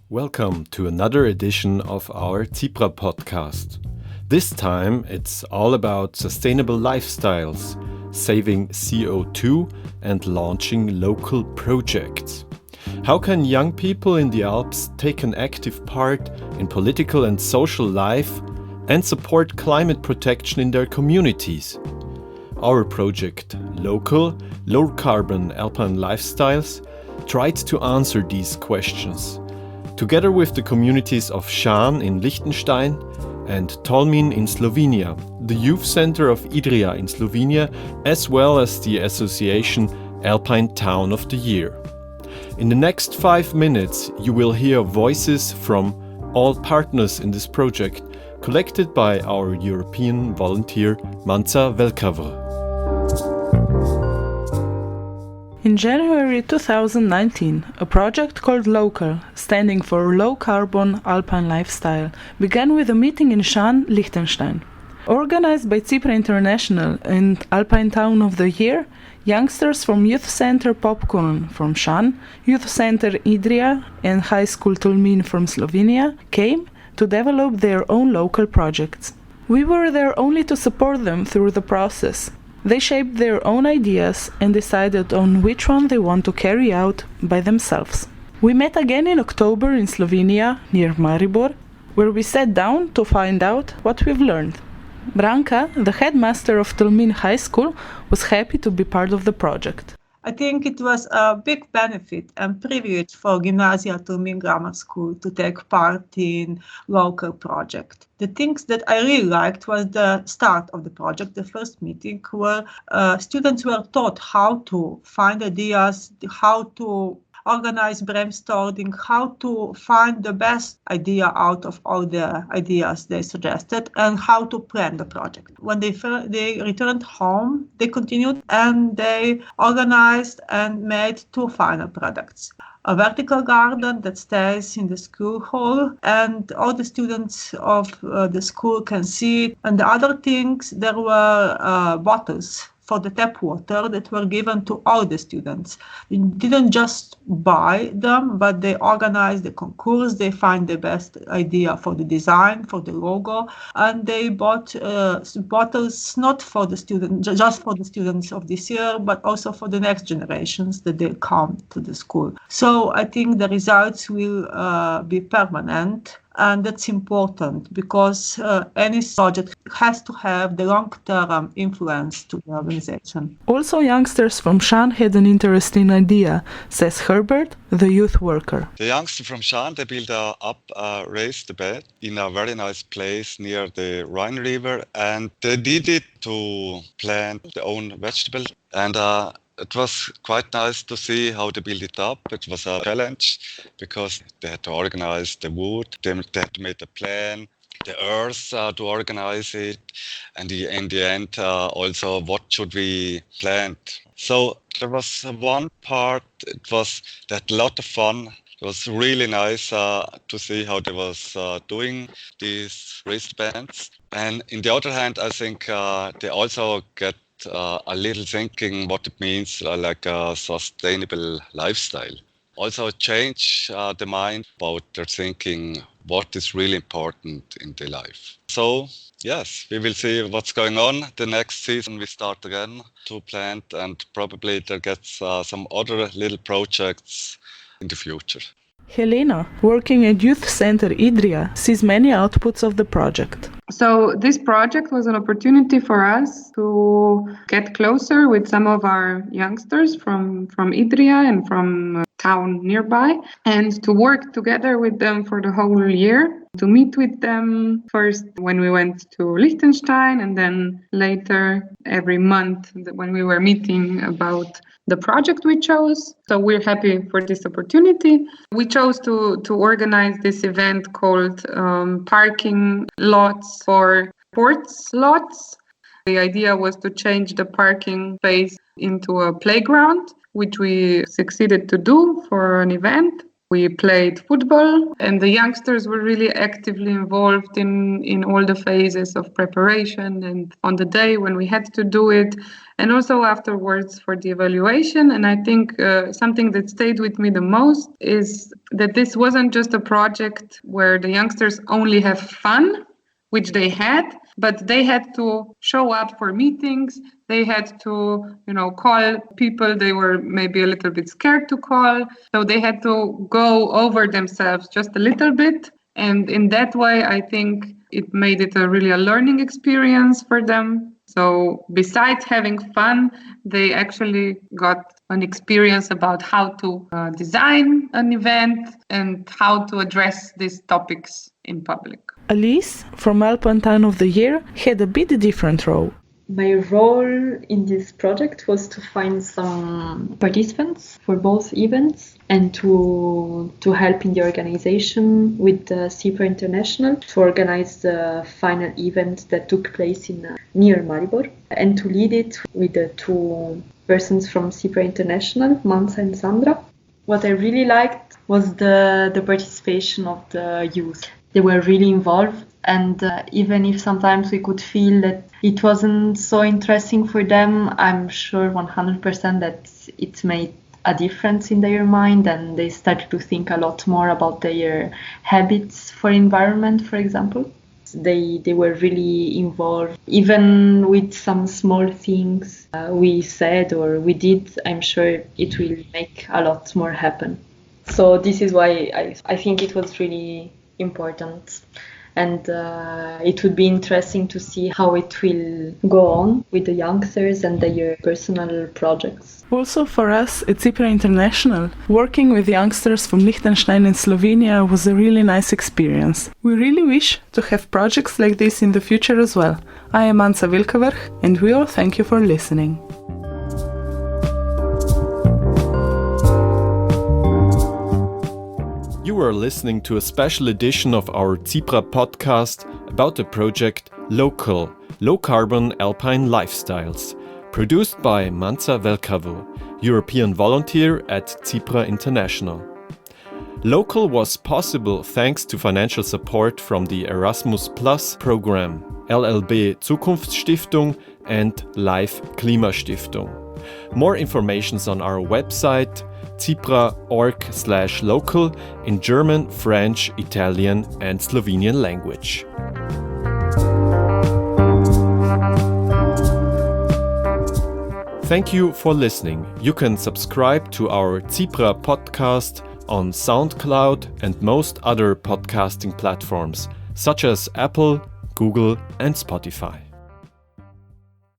Welcome to another edition of our CIPRA podcast. This time it's all about sustainable lifestyles, saving CO2 and launching local projects. How can young people in the Alps take an active part in political and social life and support climate protection in their communities? Our project, Low Carbon Alpine Lifestyles, tried to answer these questions. Together with the communities of Schaan in Liechtenstein and Tolmin in Slovenia, the youth center of Idrija in Slovenia, as well as the association Alpine Town of the Year. In the next 5 minutes, you will hear voices from all partners in this project, collected by our European volunteer Manca Velkavrch. In January 2019, a project called LOCAL, standing for Low Carbon Alpine Lifestyle, began with a meeting in Schaan, Liechtenstein. Organized by CIPRA International and Alpine Town of the Year, youngsters from Youth Center Popcorn from Schaan, Youth Center Idrija and High School Tolmin from Slovenia came to develop their own local projects. We were there only to support them through the process. They shaped their own ideas and decided on which one they want to carry out by themselves. We met again in October in Slovenia, near Maribor, where we sat down to find out what we've learned. Branka, the headmaster of Tolmin High School, was happy to be part of the project. I think it was a big benefit and privilege for Gymnasia Tolmin Grammar School to take part in local project. The things that I really liked was the start of the project, the first meeting, where students were taught how to find ideas, how to organize brainstorming, how to find the best idea out of all the ideas they suggested, and how to plan the project. When they returned home, they continued and they organized and made 2 final products. A vertical garden that stays in the school hall, and all the students of the school can see it. And the other things, there were bottles for the tap water that were given to all the students. They didn't just buy them, but they organized the concourse, they find the best idea for the design, for the logo, and they bought bottles not for the students, just for the students of this year, but also for the next generations that they come to the school. So I think the results will be permanent. And that's important because any project has to have the long-term influence to the organization. Also, youngsters from Schaan had an interesting idea, says Herbert, the youth worker. The youngsters from Schaan, they built a raised bed in a very nice place near the Rhine River, and they did it to plant their own vegetables. And it was quite nice to see how they built it up. It was a challenge because they had to organize the wood, they had to make a plan, the earth to organize it, and in the end also what should we plant. So there was one part, they had a lot of fun. It was really nice to see how they was doing these wristbands. And in the other hand, I think they also get a little thinking what it means like a sustainable lifestyle. Also change the mind about their thinking, what is really important in their life. So yes, we will see what's going on. The next season we start again to plant, and probably there gets some other little projects in the future. Helena, working at Youth Center Idrija, sees many outputs of the project. So this project was an opportunity for us to get closer with some of our youngsters from Idrija and from town nearby, and to work together with them for the whole year, to meet with them first when we went to Liechtenstein, and then later every month when we were meeting about the project we chose. So we're happy for this opportunity. We chose to organize this event called Parking Lots for Sports Lots. The idea was to change the parking space into a playground, which we succeeded to do for an event. We played football, and the youngsters were really actively involved in all the phases of preparation. And on the day when we had to do it, and also afterwards for the evaluation. And I think something that stayed with me the most is that this wasn't just a project where the youngsters only have fun, which they had, but they had to show up for meetings. They had to, call people they were maybe a little bit scared to call. So they had to go over themselves just a little bit. And in that way, I think it made it a learning experience for them. So besides having fun, they actually got an experience about how to design an event and how to address these topics in public. Alice, from Alpine Town of the Year, had a bit different role. My role in this project was to find some participants for both events and to help in the organization with the CIPRA International to organize the final event that took place near Maribor, and to lead it with the two persons from CIPRA International, Manca and Sandra. What I really liked was the participation of the youth. They were really involved, and even if sometimes we could feel that it wasn't so interesting for them, I'm sure 100% that it made a difference in their mind, and they started to think a lot more about their habits for environment, for example. They were really involved, even with some small things we said or we did. I'm sure it will make a lot more happen. So this is why I think it was really important, and it would be interesting to see how it will go on with the youngsters and their personal projects. Also for us at CIPRA International, working with youngsters from Liechtenstein and Slovenia was a really nice experience. We really wish to have projects like this in the future as well. I am Manca Velkavrch, and we all thank you for listening. You are listening to a special edition of our CIPRA podcast about the project Local, Low Carbon Alpine Lifestyles, produced by Manca Velkavrch, European volunteer at CIPRA International. Local was possible thanks to financial support from the Erasmus Plus program, LLB Zukunftsstiftung and Life Klimastiftung. More information on our website cipra.org/local in German, French, Italian and Slovenian language. Thank you for listening. You can subscribe to our CIPRA podcast on SoundCloud and most other podcasting platforms, such as Apple, Google and Spotify.